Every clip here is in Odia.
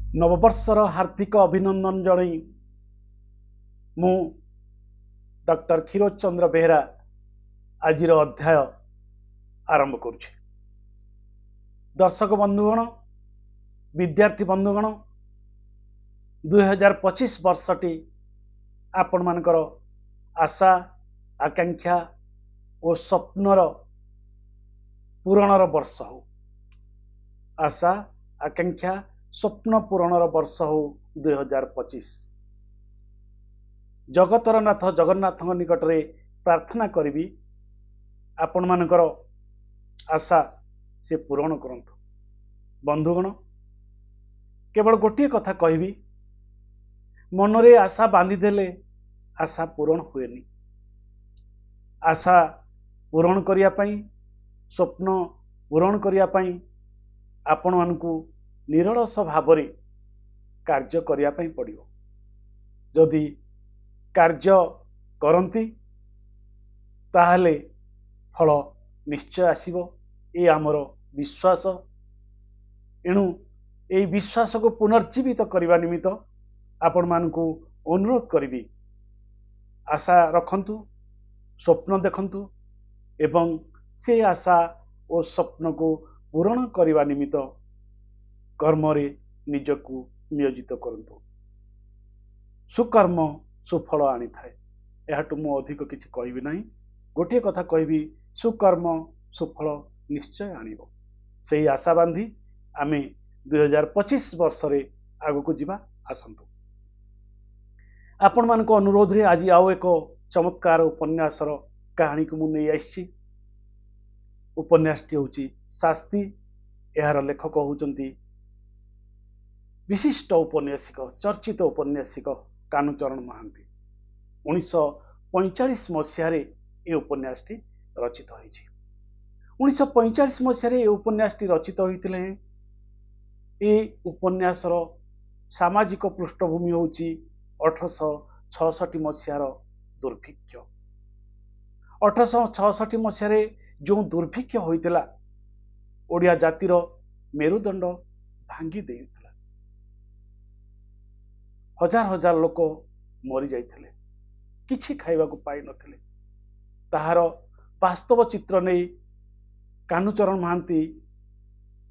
नववर्षर हार्दिक अभिनंदन जणई मु डॉक्टर क्षीरोद चंद्र बेहरा आजिर अध्याय आरंभ करुछि। दर्शक बंधुगण, विद्यार्थी बंधुगण, 2025 वर्षटी आपण मानकर आशा, आकांक्षा और स्वप्नर पूरणर वर्ष हो। आशा, आकांक्षा, स्वप्न पूरणर वर्ष हो 2025। जगतर नाथ जगन्नाथ निकटरे प्रार्थना करी आपण मानकर आशा से पूरण करंतु। बंधुगण, केवल गोटे कथा कहबी, मनरे आशा बांधिदेले आशा पूरण हुएनी। आशा पूरण करिया पई, स्वप्न पूरण करिया पई आपण मानकु निरलस भावरे कार्य करिया पई पड़ियो। जदि कार्य करंती ताहले फल निश्चय आसीबो, ए आमर विश्वास। एणु ए विश्वास को पुनर्जीवित करने निमित्त आपण मानकु अनुरोध करी, आशा रखंतु, स्वप्न देखंतु एवं से आशा और स्वप्न को पूरण करने निमित्त कर्म रे निजकु नियोजित करंतु। सुकर्म सुफल आनी थाए। याटू मु अधिक किछि कहबी नहीं। गोटे कथा कहबी, सुकर्म सुफल निश्चय आनिबो। सेही आशा बांधी आमे 2025 वर्ष रे आगु को जिबा। आसंतु आपण मानको अनुरोध रे आज आउ एक चमत्कार उपन्यासर कहानी को मु नै आइछि। उपन्यासटी होछि शास्ति। यार लेखक होउचंती विशिष्ट उपन्यासिक, चर्चित उपन्यासिक कानुचरण महांती। 1945 मसीह ए उपन्यासटी रचित होइछि। 1945 मसीह ए उपन्यासटी रचित होइतिले। ए उपन्यासर सामाजिक पृष्ठभूमि होउछि 1866 मसीहार दुर्भिक्ष। 1866 मसीह जो दुर्भिक्ष होइतिला, ओडिया जातिर मेरुदंड भांगी देइतिला। हजार हजार लोक मरी जाइथिले, किछि खाइबा को पाई नथिले। ताहार वास्तव चित्र नै कानुचरण महांती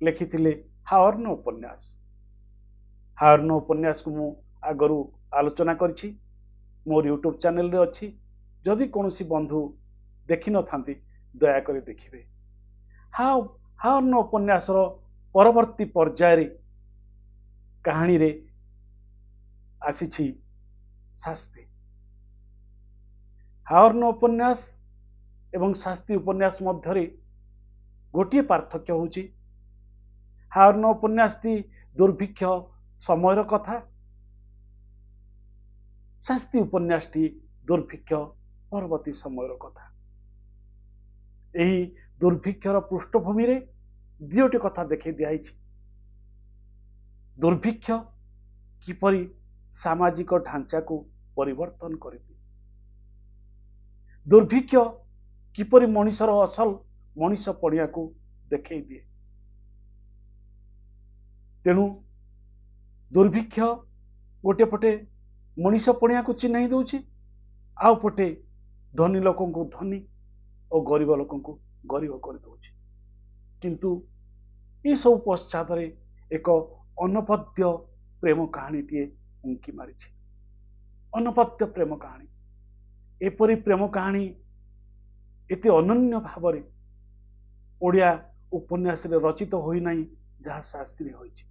लिखिथिले हावर्ण उपन्यास। हावर्ण उपन्यास को मु आगरू आलोचना करछि, मोर यूट्यूब चैनल रे अछि। जदि कोनोसी बंधु देखि न थांती दया करी देखिबे। हावर्ण उपन्यास रो परवर्ती पर्याय रे कहानी रे आसीछि शास्ति। हावर्ण उपन्यास एवं शास्ति उपन्यास मध्यरे गोटे पार्थक्य होउछि, हावर्ण उपन्यासटी दुर्भिक्ष समयर कथा, शास्ति उपन्यासटी दुर्भिक्ष परवर्ती समयर कथा। एही दुर्भिक्षर पृष्ठभूमि रे दुईटी कथा देखै दियाइछि। दुर्भिक्ष किपरि सामाजिक ढांचा को परिवर्तन करिदिए, दुर्भिक्ष किपरि मनुष्यर असल मनुष्य पड़िया को देखै दिए। तेणु दुर्भिक्ष गोटे पटे मनुष्य पड़िया को चिन्ह दउछि, आउ पटे धनी लोकों को धनी और गरीब लोकों को गरीब कर दउछि। किंतु ये सब पश्चात रे एक अनपद्य प्रेम कहानी टीए उंकी मारिछि। अनपद्य प्रेम कहानी। एपरी प्रेम कहानी एते अनन्य भावरे ओडिया उपन्यास रे रचित होई नाही, जहा शास्त्री होइछि।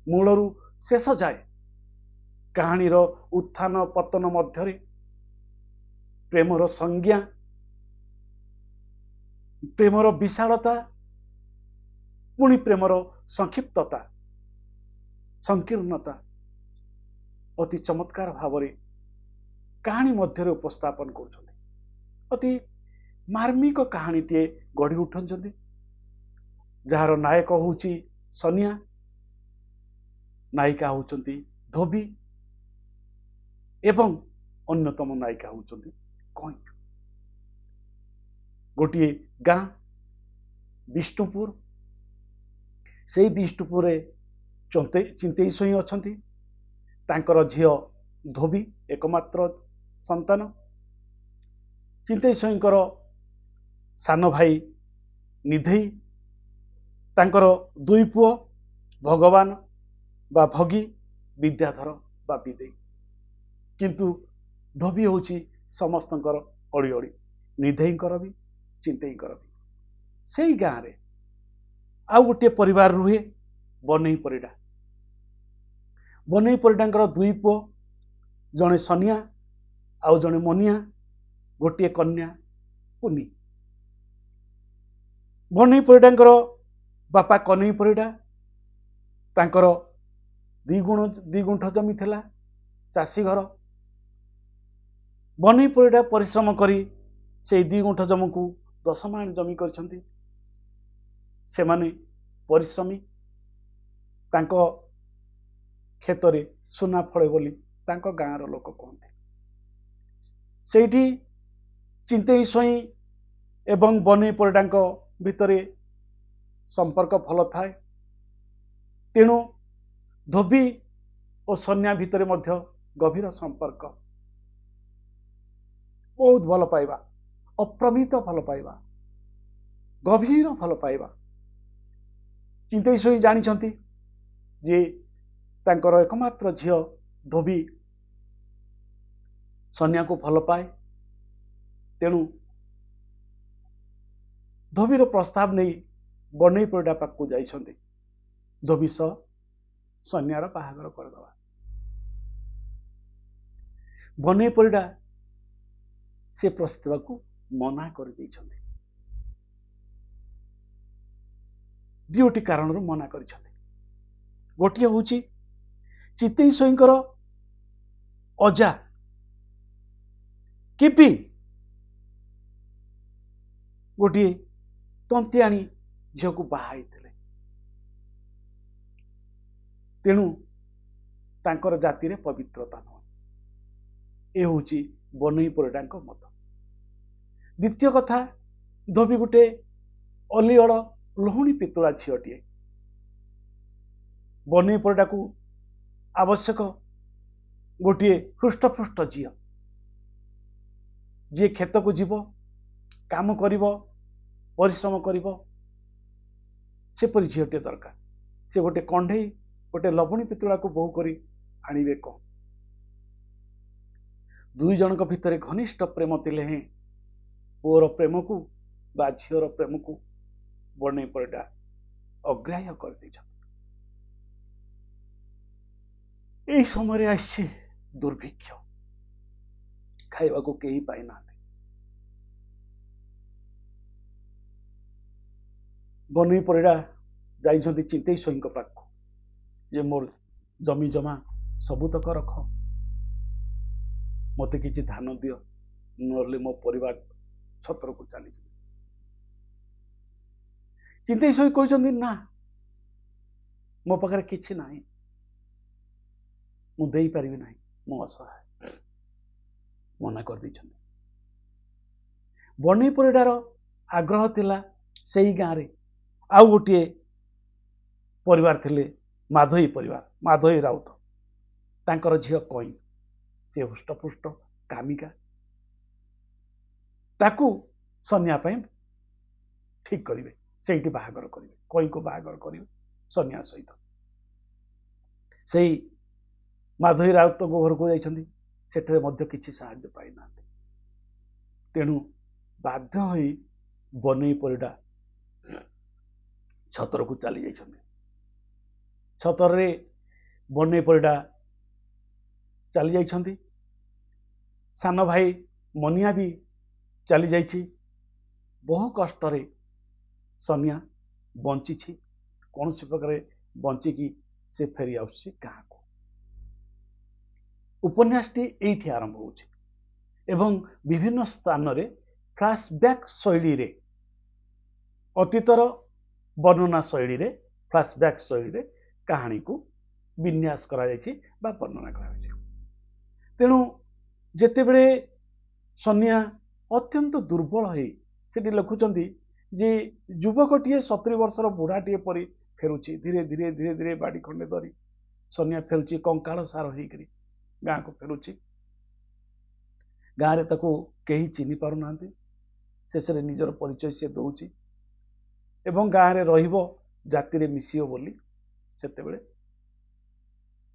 मूलरू शेष जाए कहानी रो उत्थान पतन मध्यरे प्रेमर संज्ञा, प्रेमर विशालता, पुणी प्रेमर संक्षिप्तता, संकीर्णता अति चमत्कार भावरे कहानी मध्यरे उपस्थापन करुछन्ति। अति मार्मिक कहानी टीए गढ़ी उठन्छन्ति, जार नायक होउछि सनिया, नायिका होउछन्ति धोबी एवं अन्यतम नायिका होउछन्ति कहीं। गोटे गाँ विष्णुपुर, से विष्णुपुर ଚିନ୍ତେଇ ସ୍ୱଇଁ ଅଛନ୍ତି, ତାଙ୍କର ଝିଅ ଧୋବି ଏକମାତ୍ର ସନ୍ତାନ, ଚିନ୍ତେଇ ସ୍ୱଇଁଙ୍କର ସାନ ଭାଇ ନିଧେଇ, ତାଙ୍କର ଦୁଇ ପୁଅ ଭଗବାନ ବା ଭଗୀ, ବିଦ୍ୟାଧର ବା ବିଦେଇ। କିନ୍ତୁ ଧୋବି ହେଉଛି ସମସ୍ତଙ୍କର ଅଳି, ନିଧେଇଙ୍କର ବି ଚିନ୍ତେଇଙ୍କର ବି। ସେଇ ଗାଁରେ ଆଉ ଗୋଟିଏ ପରିବାର ରୁହେ, ବନେଇ ପରିଡ଼ା। ବନେଇ ପରିଡ଼ାଙ୍କର ଦୁଇ ପୁଅ, ଜଣେ ସନିଆ ଆଉ ଜଣେ ମନିଆ, ଗୋଟିଏ କନ୍ୟା କୁନି। ବନେଇ ପରିଡ଼ାଙ୍କର ବାପା କନେଇ ପରିଡ଼ା, ତାଙ୍କର ଦି ଗୁଣ୍ଠ ଜମି ଥିଲା, ଚାଷୀ ଘର। ବନେଇ ପରିଡ଼ା ପରିଶ୍ରମ କରି ସେଇ 2 ଗୁଣ୍ଠ ଜମିକୁ 10 ମାଣ ଜମି କରିଛନ୍ତି। ସେମାନେ ପରିଶ୍ରମୀ, ତାଙ୍କ କ୍ଷେତରେ ସୁନା ଫଳେ ବୋଲି ତାଙ୍କ ଗାଁର ଲୋକ କହନ୍ତି। ସେଇଠି ଚିନ୍ତେଇ ସ୍ୱଇଁ ଏବଂ ବନେଇ ପରିଡ଼ାଙ୍କ ଭିତରେ ସମ୍ପର୍କ ଭଲ ଥାଏ। ତେଣୁ ଧୋବି ଓ ସନ୍ୟା ଭିତରେ ମଧ୍ୟ ଗଭୀର ସମ୍ପର୍କ, ବହୁତ ଭଲ ପାଇବା, ଅପ୍ରମିତ ଭଲ ପାଇବା, ଗଭୀର ଭଲ ପାଇବା। ଚିନ୍ତେଇ ସ୍ୱଇଁ ଜାଣିଛନ୍ତି ଯେ ତାଙ୍କର ଏକମାତ୍ର ଝିଅ ଧୋବି ସନ୍ୟାକୁ ଭଲ ପାଏ। ତେଣୁ ଧୋବିର ପ୍ରସ୍ତାବ ନେଇ ବନେଇ ପରିଡ଼ା ପାଖକୁ ଯାଇଛନ୍ତି, ଧୋବି ସହ ସନ୍ୟାର ବାହାଘର କରିଦେବା। ବନେଇ ପରିଡ଼ା ସେ ପ୍ରସ୍ତାବକୁ ମନା କରିଦେଇଛନ୍ତି। 2ଟି କାରଣରୁ ମନା କରିଛନ୍ତି। ଗୋଟିଏ ହେଉଛି ଚିନ୍ତେଇ ସ୍ୱଇଁଙ୍କର ଅଜା କିପି ଗୋଟିଏ ତନ୍ତିଆଣୀ ଝିଅକୁ ବାହା ହେଇଥିଲେ। ତେଣୁ ତାଙ୍କର ଜାତିରେ ପବିତ୍ରତା ନୁହେଁ। ଏ ହେଉଛି ବନେଇ ପରିଡ଼ାଙ୍କ ମତ। ଦ୍ୱିତୀୟ କଥା, ଧୋବି ଗୋଟେ ଅଲିଅଳ ଲହୁଣୀ ପିତୁଳା ଝିଅଟିଏ। ବନେଇ ପରିଡ଼ାକୁ ଆବଶ୍ୟକ ଗୋଟିଏ ହୃଷ୍ଟପୃଷ୍ଟ ଝିଅ, ଯିଏ କ୍ଷେତକୁ ଯିବ, କାମ କରିବ, ପରିଶ୍ରମ କରିବ, ସେପରି ଝିଅଟିଏ ଦରକାର। ସେ ଗୋଟେ କଣ୍ଢେଇ, ଗୋଟେ ଲବଣୀ ପିତୁଳାକୁ ବୋହୂ କରି ଆଣିବେ କଣ? 2 ଜଣଙ୍କ ଭିତରେ ଘନିଷ୍ଠ ପ୍ରେମ ଥିଲେ ହେଁ ପୁଅର ପ୍ରେମକୁ ବା ଝିଅର ପ୍ରେମକୁ ବନେଇ ପରିଡ଼ା ଅଗ୍ରାହ୍ୟ କରିଦେଇଛନ୍ତି। ଏହି ସମୟରେ ଆସିଛି ଦୁର୍ଭିକ୍ଷ, ଖାଇବାକୁ କେହି ପାଇନାହାନ୍ତି। ବନେଇ ପରିଡ଼ା ଯାଇଛନ୍ତି ଚିନ୍ତେଇ ସ୍ୱଇଁଙ୍କ ପାଖକୁ, ଯେ ମୋର ଜମି ଜମା ସବୁତକ ରଖ, ମୋତେ କିଛି ଧାନ ଦିଅ, ନହେଲେ ମୋ ପରିବାର ଛତ୍ରକୁ ଚାଲିଯିବ। ଚିନ୍ତେଇ ସ୍ୱଇଁ କହିଛନ୍ତି, ନା, ମୋ ପାଖରେ କିଛି ନାହିଁ, ମୁଁ ଦେଇପାରିବି ନାହିଁ, ମୁଁ ଅସହାୟ, ମନା କରିଦେଇଛନ୍ତି। ବନେଇ ପରିଡ଼ାର ଆଗ୍ରହ ଥିଲା ସେଇ ଗାଁରେ ଆଉ ଗୋଟିଏ ପରିବାର ଥିଲେ, ମାଧୋଇ ପରିବାର, ମାଧୋଇ ରାଉତ। ତାଙ୍କର ଝିଅ କଇଁ, ସେ ହୃଷ୍ଟପୃଷ୍ଟ କାମିକା, ତାକୁ ସନ୍ୟା ପାଇଁ ଠିକ କରିବେ, ସେଇଠି ବାହାଘର କରିବେ, କଇଁକୁ ବାହାଘର କରିବେ ସନ୍ୟା ସହିତ। ସେଇ ମାଧୋଇ ରାଉତଙ୍କ ଘରକୁ ଯାଇଛନ୍ତି, ସେଠାରେ ମଧ୍ୟ କିଛି ସାହାଯ୍ୟ ପାଇନାହାନ୍ତି। ତେଣୁ ବାଧ୍ୟ ହୋଇ ବନେଇ ପରିଡ଼ା ଛତରକୁ ଚାଲି ଯାଇଛନ୍ତି। ଛତରରେ ବନେଇ ପରିଡ଼ା ଚାଲି ଯାଇଛନ୍ତି, ସାନ ଭାଇ ମନିଆ ବି ଚାଲି ଯାଇଛି। ବହୁ କଷ୍ଟରେ ସନ୍ୟା ବଞ୍ଚିଛି, କୌଣସି ପ୍ରକାରେ ବଞ୍ଚିକି ସେ ଫେରି ଆସୁଛି ଗାଁକୁ। ଉପନ୍ୟାସଟି ଏଇଠି ଆରମ୍ଭ ହେଉଛି ଏବଂ ବିଭିନ୍ନ ସ୍ଥାନରେ ଫ୍ଲାଶବ୍ୟାକ୍ ଶୈଳୀରେ, ଅତୀତର ବର୍ଣ୍ଣନା ଶୈଳୀରେ, ଫ୍ଲାଶବ୍ୟାକ୍ ଶୈଳୀରେ କାହାଣୀକୁ ବିନ୍ୟାସ କରାଯାଇଛି ବା ବର୍ଣ୍ଣନା କରାଯାଇଛି। ତେଣୁ ଯେତେବେଳେ ସନ୍ୟା ଅତ୍ୟନ୍ତ ଦୁର୍ବଳ ହେଇ ସେଠି ଲେଖୁଛନ୍ତି ଯେ ଯୁବକଟିଏ 70 ବର୍ଷର ବୁଢ଼ାଟିଏ ପରି फेरुची धीरे धीरे धीरे धीरे बाड़ी खंडे धरी सोनिया फेरुची कंकाल सार होकर गाँ को फेरुची गाँव में ताको कहीं चिन्ह पार ना शेष निजर परिचय सी दौची एवं गाँव में रहिबो जाति रे मिसियो बोली सेतेबेले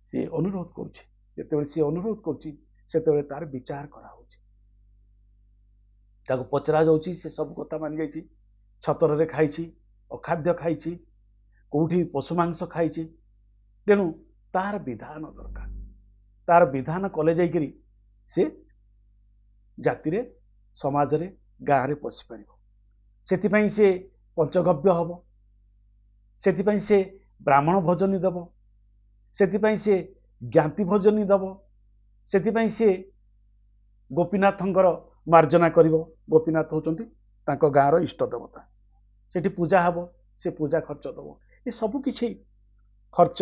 सी अनुरोध करुची जेतेबेले सी अनुरोध करुची सेतेबेले तार विचार करा होची ताको पचरा जाउची से सब कथा मान जाइची छतर रे खाइची अखाद्य खाइची कोठी पशु मांस खाइची तेणु तार विधान दरकार तार विधान कले जाइकरी से जाति रे समाज रे गाँव रे पशि पारिबो सेतिपई से पंचगव्य हब सेतिपई से ब्राह्मण भोजनी दब सेतिपई से ज्ञाति भोजनी दब सेतिपई से गोपीनाथंकर मार्जना करिवो गोपीनाथ होचंती तांको गाँव रो इष्ट देवता सेठी पूजा हब से पूजा खर्च दब ये सब किछि खर्च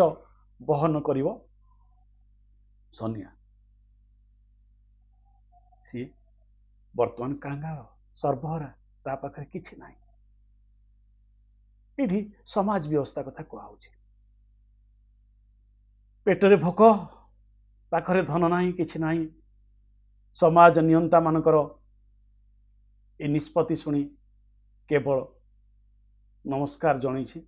बहन करिवो सोनिया सी वर्तमान कांगाल सर्वहरा ता पाखरे किछि नाही एठी समाज व्यवस्था कथा कुआ होछि पेटरे भोक पाखरे धन नाही किछि नाही समाज नियंता मानकर ए निष्पत्ति सुनी केवल नमस्कार जणैछि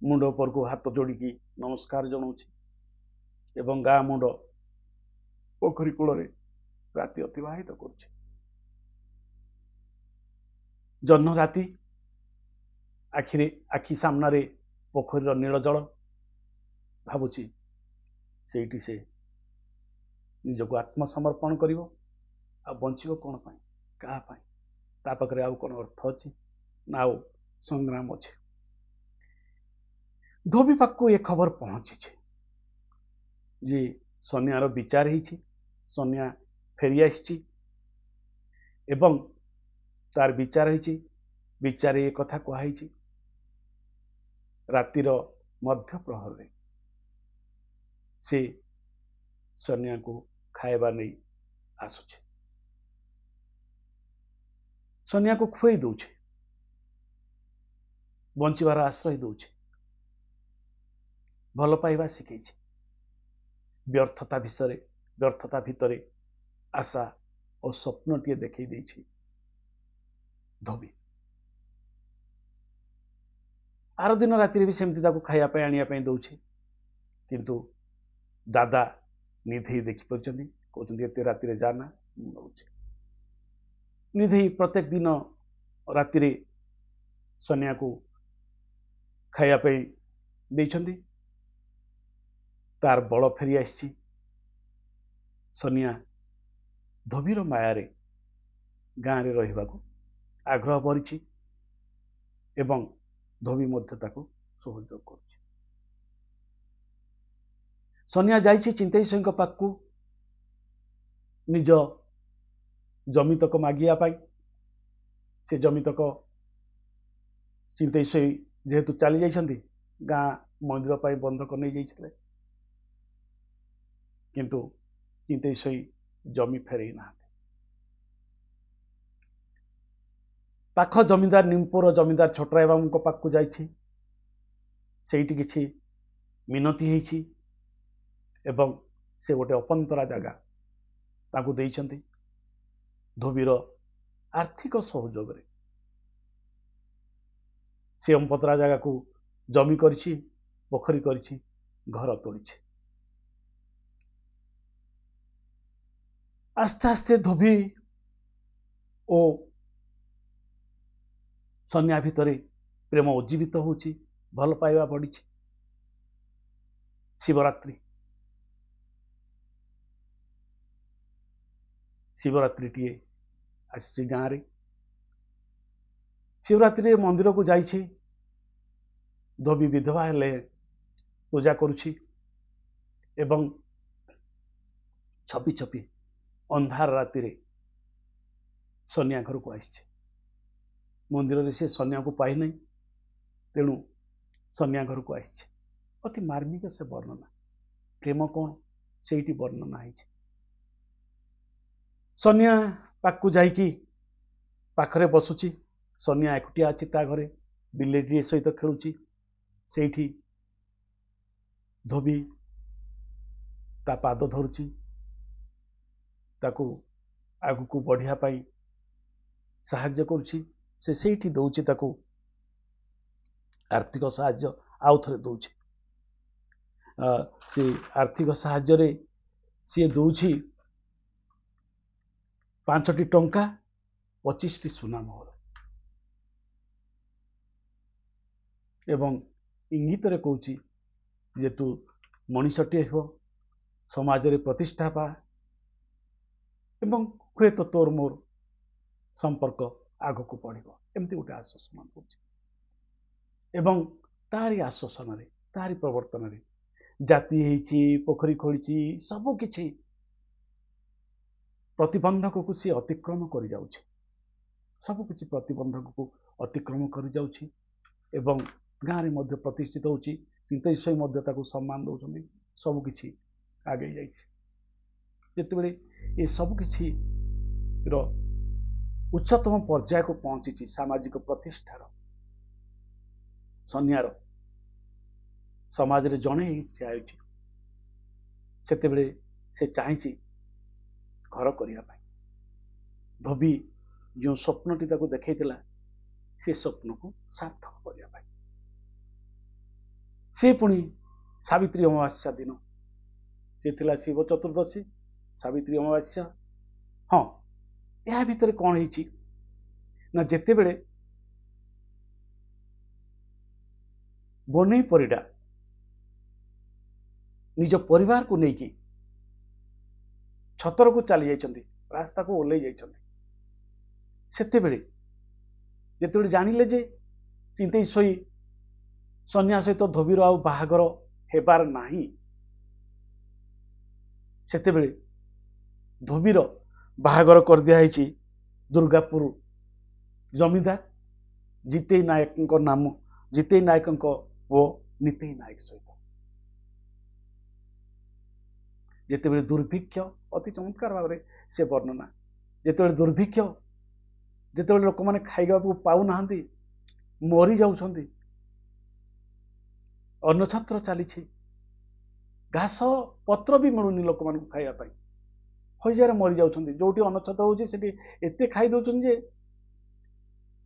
मुंड ऊपर को हाथ जोड़िकी नमस्कार जनाऊछि एवं गाँ मुंड पोखरी कूल राति अतिवाहित करुछि जह्न राति आखि सामने पोखरीर नील जल भावुची सेठी से निजको आत्मसमर्पण करिवो आ बंचिबो कोन पाई का पाई ता पाखरे आउ कोन अर्थ अछि ना आउ संग्राम अछि धोबी पाखु ये खबर पहुंची जे सोनियार विचार ही सोनिया फेरी आसी एवं तार विचार ही विचार ये कथा कहुई रातिर मध्य प्रहर रे से सोनिया को खाइबा नहीं आसुचे सोनिया को खुई दौचे बंचिबार आश्रय दौचे भल पाइबा शिखई व्यर्थता भितर आशा और स्वप्नटीए देखई देछि धोबी आर दिन राति भी सेमती ताको खाइबा आनिया दौचे किंतु दादा निधेई देखी पार्टी कहते एत राति जाना नौचे निधेई प्रत्येक दिन राति सोनिया को खाइबा देइछंती तार बल फेरी आसी सोनिया धोबीर मायारे गाँव में रहिबा को आग्रह करिछि एवं धोबी मध्य ताको सहयोग करुछि सोनिया जाइछि चिंतेश्वरी पाखु निज जमीतक मागिया पाई से जमीतक चिंतेश्वरी जेहेतु चली जाइछंती गाँ मंदिर पाई बंधक नहीं जाइछले किंतु चिंतेश्वरी जमी फेरई ना पाख जमींदार निमपुर जमींदार छोटराय बाबू पाखु जाइछि सेठी किछि मिनती हेछि एवं से गोटे अपंतरा जगह ताकू देइछंती धोबीर आर्थिक सहयोग रे से अपंतरा जगह को जमी करिछि पोखरी करिछि घर तोड़िछि आस्ते आस्ते धोबी ओ सोनिया भितरे प्रेम उज्जीवित होछि भल पाइबा बढ़ी शिवरात्रि टीए आसी गाँव रे शिवरात्रि मंदिर को जाइछि धोबी विधवा हेले पूजा करुछि एवं छपी छपी अंधार राति रे सोनिया घर को आसी मंदिर रे से सोनिया को पाई नहीं तेणु सोनिया घर को आसी अति मार्मिक से वर्णना प्रेम कौन से वर्णना है सोनिया पाखु जाइकी पाखरे बसुची सोनिया एकुटिया अच्छी ता घरे ବିଲେଇଟିଏ ସହିତ ଖେଳୁଛି। ସେଇଠି ଧୋବି ତା ପାଦ ଧରୁଛି, ତାକୁ ଆଗକୁ ବଢିବା ପାଇଁ ସାହାଯ୍ୟ କରୁଛି। ସେ ସେଇଠି ଦଉଛି ତାକୁ ଆର୍ଥିକ ସାହାଯ୍ୟ, ଆଉ ଥରେ ଦଉଛି। ସେ ଆର୍ଥିକ ସାହାଯ୍ୟରେ ସିଏ ଦଉଛି 5ଟି ଟଙ୍କା 25ଟି ସୁନା ମୋହର, ଏବଂ ଇଙ୍ଗିତରେ କହୁଛି ଯେ ତୁ ମଣିଷଟିଏ ହୁଅ, ସମାଜରେ ପ୍ରତିଷ୍ଠା ପା, ଏବଂ ହୁଏତ ତୋର ମୋର ସମ୍ପର୍କ ଆଗକୁ ବଢିବ। ଏମିତି ଗୋଟେ ଆଶ୍ୱାସନା କରୁଛି। ଏବଂ ତାରି ଆଶ୍ୱାସନାରେ, ତାରି ପ୍ରବର୍ତ୍ତନରେ ଜାତି ହେଇଛି, ପୋଖରୀ ଖୋଳିଛି, ସବୁ କିଛି ପ୍ରତିବନ୍ଧକକୁ ସିଏ ଅତିକ୍ରମ କରିଯାଉଛି। ସବୁକିଛି ପ୍ରତିବନ୍ଧକକୁ ଅତିକ୍ରମ କରିଯାଉଛି ଏବଂ ଗାଁରେ ମଧ୍ୟ ପ୍ରତିଷ୍ଠିତ ହେଉଛି। ଚିନ୍ତେଶ୍ୱରୀ ମଧ୍ୟ ତାକୁ ସମ୍ମାନ ଦେଉଛନ୍ତି। ସବୁକିଛି ଆଗେଇ ଯାଇଛି। ଯେତେବେଳେ ଏ ସବୁକିଛିର ଉଚ୍ଚତମ ପର୍ଯ୍ୟାୟକୁ ପହଞ୍ଚିଛି, ସାମାଜିକ ପ୍ରତିଷ୍ଠାର, ସନ୍ନ୍ୟାର ସମାଜରେ ଜଣେ ହେଇ ଠିଆ ହେଉଛି, ସେତେବେଳେ ସେ ଚାହିଁଛି ଘର କରିବା ପାଇଁ। ଧୋବି ଯେଉଁ ସ୍ୱପ୍ନଟି ତାକୁ ଦେଖେଇଥିଲା, ସେ ସ୍ୱପ୍ନକୁ ସାର୍ଥକ କରିବା ପାଇଁ ସେ ପୁଣି ସାବିତ୍ରୀ ଅମାବାସ୍ୟା ଦିନ, ସେ ଥିଲା ଶିବ ଚତୁର୍ଦ୍ଦଶୀ, ସାବିତ୍ରୀ ଅମାବାସ୍ୟା। ହଁ, ଏହା ଭିତରେ କ'ଣ ହେଇଛି ନା, ଯେତେବେଳେ ବନେଇ ପରିଡ଼ା ନିଜ ପରିବାରକୁ ନେଇକି ଛତରକୁ ଚାଲି ଯାଇଛନ୍ତି, ରାସ୍ତାକୁ ଓହ୍ଲେଇ ଯାଇଛନ୍ତି, ସେତେବେଳେ ଯେତେବେଳେ ଜାଣିଲେ ଯେ ଚିନ୍ତେଶ୍ୱରୀ ସନ୍ନ୍ୟା ସହିତ ଧୋବିର ଆଉ ବାହାଘର ହେବାର ନାହିଁ, ସେତେବେଳେ ଧୋବିର ବାହାଘର କରିଦିଆଯାଇଛି ଦୁର୍ଗାପୁର ଜମିଦାର ଜିତେଇ ନାୟକଙ୍କ ନାମ, ଜିତେଇ ନାୟକଙ୍କ ପୁଅ ନିତେଇ ନାୟକ ସହିତ। ଯେତେବେଳେ ଦୁର୍ଭିକ୍ଷ, ଅତି ଚମତ୍କାର ଭାବରେ ସେ ବର୍ଣ୍ଣନା, ଯେତେବେଳେ ଦୁର୍ଭିକ୍ଷ, ଯେତେବେଳେ ଲୋକମାନେ ଖାଇବାକୁ ପାଉନାହାନ୍ତି, ମରି ଯାଉଛନ୍ତି, ଅନ୍ନଛତ୍ର ଚାଲିଛି, ଘାସ ପତ୍ର ବି ମିଳୁନି ଲୋକମାନଙ୍କୁ ଖାଇବା ପାଇଁ, ହଇଜାରେ ମରି ଯାଉଛନ୍ତି। ଯୋଉଠି ଅନ୍ନଛତ୍ର ହଉଛି ସେଠି ଏତେ ଖାଇ ଦଉଛନ୍ତି ଯେ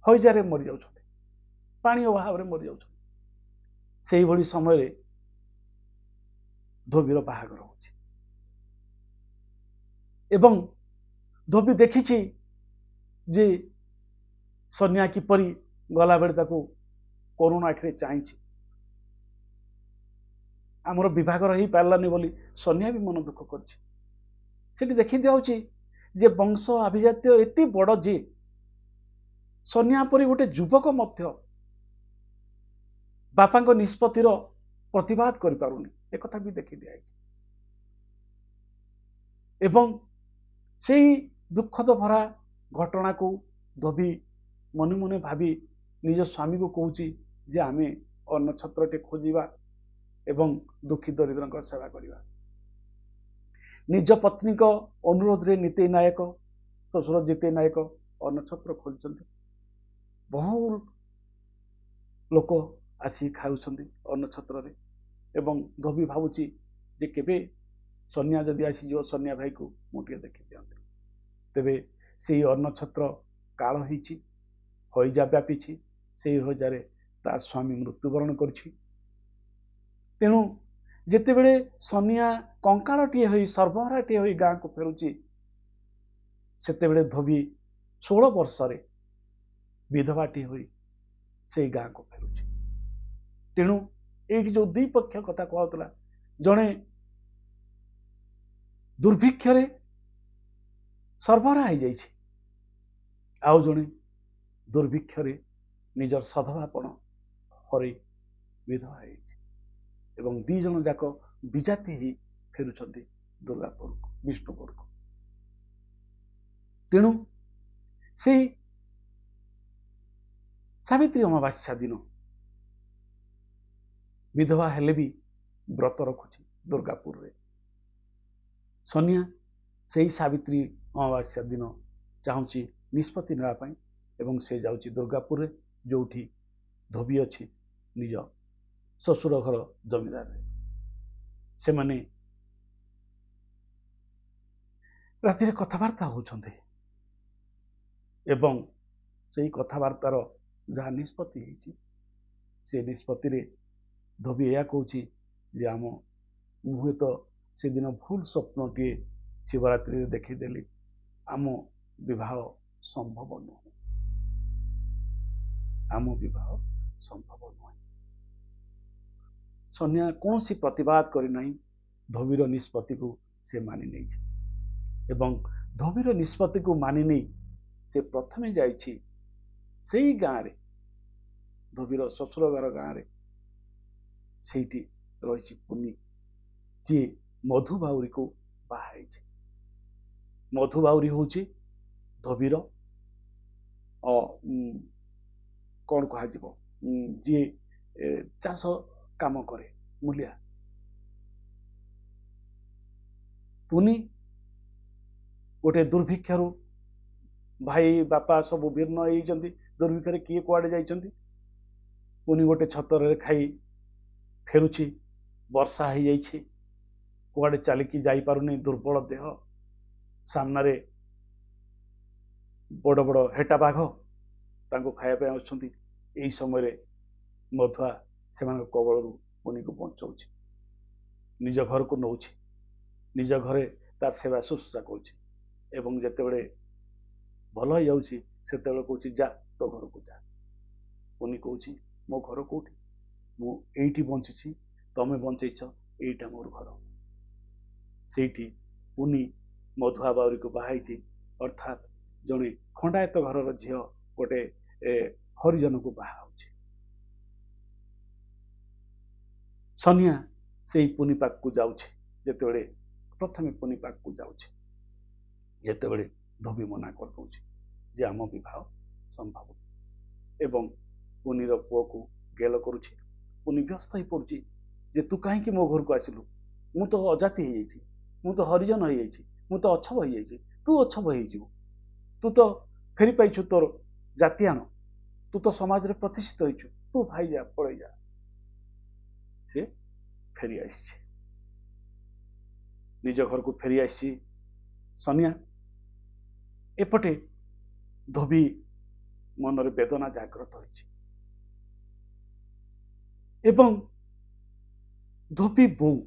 ହଇଜାରେ ମରି ଯାଉଛନ୍ତି, ପାଣି ଅଭାବରେ ମରି ଯାଉଛନ୍ତି। ସେଇଭଳି ସମୟରେ ଧୋବିର ବାହାଘର ହଉଛି ଏବଂ ଧୋବି ଦେଖିଛି ଯେ ସନ୍ନ୍ୟା କିପରି ଗଲାବେଳେ ତାକୁ କରୁଣ ଆଖିରେ ଚାହିଁଛି। ଆମର ବିଭାଘର ହେଇପାରିଲାନି ବୋଲି ସନ୍ନ୍ୟା ବି ମନ ଦୁଃଖ କରିଛି। ସେଠି ଦେଖି ଦିଆଯାଉଛି ଯେ ବଂଶ ଆଭିଜାତ୍ୟ ଏତେ ବଡ଼ ଯେ ସନ୍ନ୍ୟା ପରି ଗୋଟେ ଯୁବକ ମଧ୍ୟ ବାପାଙ୍କ ନିଷ୍ପତ୍ତିର ପ୍ରତିବାଦ କରିପାରୁନି, ଏକଥା ବି ଦେଖି ଦିଆଯାଇଛି। ଏବଂ ସେଇ ଦୁଃଖଦ ଭରା ଘଟଣାକୁ ଧୋବି ମନେ ମନେ ଭାବି ନିଜ ସ୍ୱାମୀକୁ କହୁଛି ଯେ ଆମେ ଅନ୍ନଛତ୍ରଟେ ଖୋଜିବା ଏବଂ ଦୁଃଖୀ ଦରିଦ୍ରଙ୍କ ସେବା କରିବା। ନିଜ ପତ୍ନୀଙ୍କ ଅନୁରୋଧରେ ନିତେଇ ନାୟକ, ଶ୍ୱଶୁର ଜିତେଇ ନାୟକ ଅନ୍ନଛତ୍ର ଖୋଲିଛନ୍ତି। ବହୁ ଲୋକ ଆସି ଖାଉଛନ୍ତି ଅନ୍ନଛତ୍ରରେ ଏବଂ ଧୋବି ଭାବୁଛି ଯେ କେବେ ସନ୍ନ୍ୟା ଯଦି ଆସିଯିବ, ସନ୍ନ୍ୟା ଭାଇକୁ ମୁଁ ଟିକେ ଦେଖି ଦିଅନ୍ତି। ତେବେ ସେଇ ଅନ୍ନଛତ୍ର କାଳ ହେଇଛି, ହଇଜା ବ୍ୟାପିଛି, ସେଇ ହଇଜାରେ ତା ସ୍ୱାମୀ ମୃତ୍ୟୁବରଣ କରିଛି। ତେଣୁ ଯେତେବେଳେ ସନ୍ନ୍ୟା କଙ୍କାଳଟିଏ ହୋଇ, ସର୍ବହରାଟିଏ ହୋଇ ଗାଁକୁ ଫେରୁଛି, ସେତେବେଳେ ଧୋବି 16 ବର୍ଷରେ ବିଧବାଟିଏ ହୋଇ ସେଇ ଗାଁକୁ ଫେରୁଛି। ତେଣୁ ଏଇଠି ଯୋଉ ଦୁଇ ପକ୍ଷ କଥା କୁହାଉଥିଲା, ଜଣେ ଦୁର୍ଭିକ୍ଷରେ ସର୍ବହରା ହେଇଯାଇଛି, ଆଉ ଜଣେ ଦୁର୍ଭିକ୍ଷରେ ନିଜର ସଧବାପଣ ହରେଇ ବିଧବା ହେଇଛି ଏବଂ ଦି ଜଣ ଯାକ ବିଜାତି ହେଇ ଫେରୁଛନ୍ତି ଦୁର୍ଗାପୁରକୁ, ବିଷ୍ଣୁପୁରକୁ। ତେଣୁ ସେଇ ସାବିତ୍ରୀ ଅମାବାସ୍ୟା ଦିନ ବିଧବା ହେଲେ ବି ବ୍ରତ ରଖୁଛି ଦୁର୍ଗାପୁରରେ। ସନ୍ନ୍ୟା ସେଇ ସାବିତ୍ରୀ ଅମାବାସ୍ୟା ଦିନ ଚାହୁଁଛି ନିଷ୍ପତ୍ତି ନେବା ପାଇଁ ଏବଂ ସେ ଯାଉଛି ଦୁର୍ଗାପୁରରେ, ଯୋଉଠି ଧୋବି ଅଛି ନିଜ ଶ୍ୱଶୁର ଘର ଜମିଦାରରେ। ସେମାନେ ରାତିରେ କଥାବାର୍ତ୍ତା ହେଉଛନ୍ତି ଏବଂ ସେଇ କଥାବାର୍ତ୍ତାର ଯାହା ନିଷ୍ପତ୍ତି ହେଇଛି ସେ ନିଷ୍ପତ୍ତିରେ ଧୋବି ଏହା କହୁଛି ଯେ ମୁଁ ହୁଏତ ସେଦିନ ଭୁଲ ସ୍ୱପ୍ନଟିଏ ଶିବରାତ୍ରିରେ ଦେଖିଦେଲି, ଆମ ବିବାହ ସମ୍ଭବ ନୁହେଁ, ଆମ ବିବାହ ସମ୍ଭବ ନୁହେଁ। ସନ୍ୟା କୌଣସି ପ୍ରତିବାଦ କରିନାହିଁ, ଧୋବିର ନିଷ୍ପତ୍ତିକୁ ସେ ମାନି ନେଇଛି ଏବଂ ଧୋବିର ନିଷ୍ପତ୍ତିକୁ ମାନି ନେଇ ସେ ପ୍ରଥମେ ଯାଇଛି ସେଇ ଗାଁରେ, ଧୋବିର ଶ୍ୱଶୁର ଘର ଗାଁରେ। ସେଇଠି ରହିଛି ପୁନି, ଯିଏ ମଧୁ ବାଉରୀକୁ ବାହା ହେଇଛି। ମଧୁ ବାଉରୀ ହଉଛି ଧୋବିର କଣ କୁହାଯିବ, ଯିଏ ଚାଷ କାମ କରେ, ମୂଲିଆ। ପୁନି ଗୋଟେ ଦୁର୍ଭିକ୍ଷରୁ ଭାଇ ବାପା ସବୁ ଭିନ୍ନ ହେଇଛନ୍ତି, ଦୁର୍ଭିକ୍ଷରେ କିଏ କୁଆଡେ ଯାଇଛନ୍ତି। ପୁନି ଗୋଟେ ଛତରରେ ଖାଇ ଫେରୁଛି, ବର୍ଷା ହେଇଯାଇଛି, କୁଆଡେ ଚାଲିକି ଯାଇପାରୁନି, ଦୁର୍ବଳ ଦେହ। ସାମ୍ନାରେ ବଡ ବଡ ହେଟା ବାଘ ତାଙ୍କୁ ଖାଇବା ପାଇଁ ଆସୁଛନ୍ତି। ଏହି ସମୟରେ ମଧୁଆ ସେମାନଙ୍କ କବଳରୁ ପୁନିକୁ ବଞ୍ଚଉଛି, ନିଜ ଘରକୁ ନଉଛି, ନିଜ ଘରେ ତାର ସେବା ଶୁଶ୍ରୂଷା କରୁଛି ଏବଂ ଯେତେବେଳେ ଭଲ ହେଇଯାଉଛି ସେତେବେଳେ କହୁଛି ଯା ତୋ ଘରକୁ ଯା। ପୁନି କହୁଛି ମୋ ଘର କୋଉଠି, ମୁଁ ଏଇଠି ବଞ୍ଚିଛି, ତମେ ବଞ୍ଚେଇଛ, ଏଇଟା ମୋର ଘର। ସେଇଠି ପୁନି ମଧୁଆ ବାଉରୀକୁ ବାହା ହେଇଛି, ଅର୍ଥାତ୍ ଜଣେ ଖଣ୍ଡାୟତ ଘରର ଝିଅ ଗୋଟେ ହରିଜନକୁ ବାହା ହଉଛି। ସନ୍ୟା ସେଇ ପୁନି ପାଖକୁ ଯାଉଛି, ଯେତେବେଳେ ପ୍ରଥମେ ପୁନି ପାଖକୁ ଯାଉଛି, ଯେତେବେଳେ ଧୋବି ମନା କରିଦଉଛି ଯେ ଆମ ବିବାହ ସମ୍ଭବ ଏବଂ ପୁନିର ପୁଅକୁ ଗେଲ କରୁଛି। ପୁନି ବ୍ୟସ୍ତ ହେଇ ପଡୁଛି ଯେ ତୁ କାହିଁକି ମୋ ଘରକୁ ଆସିଲୁ, ମୁଁ ତ ଅଜାତି ହେଇଯାଇଛି, ମୁଁ ତ ହରିଜନ ହେଇଯାଇଛି, ମୁଁ ତ ଅଛବ ହେଇଯାଇଛି, ତୁ ଅଛବ ହେଇଯିବୁ, ତୁ ତ ଫେରି ପାଇଛୁ ତୋର ଜାତିଆଣ, ତୁ ତ ସମାଜରେ ପ୍ରତିଷ୍ଠିତ ହେଇଛୁ, ତୁ ଭାଇ ଯା, ପଳେଇ ଯା। ସେ ଫେରି ଆସିଛି, ନିଜ ଘରକୁ ଫେରି ଆସିଛି ସନ୍ୟା। ଏପଟେ ଧୋବି ମନରେ ବେଦନା ଜାଗ୍ରତ ହୋଇଛି ଏବଂ ଧୋବି ବୋଉ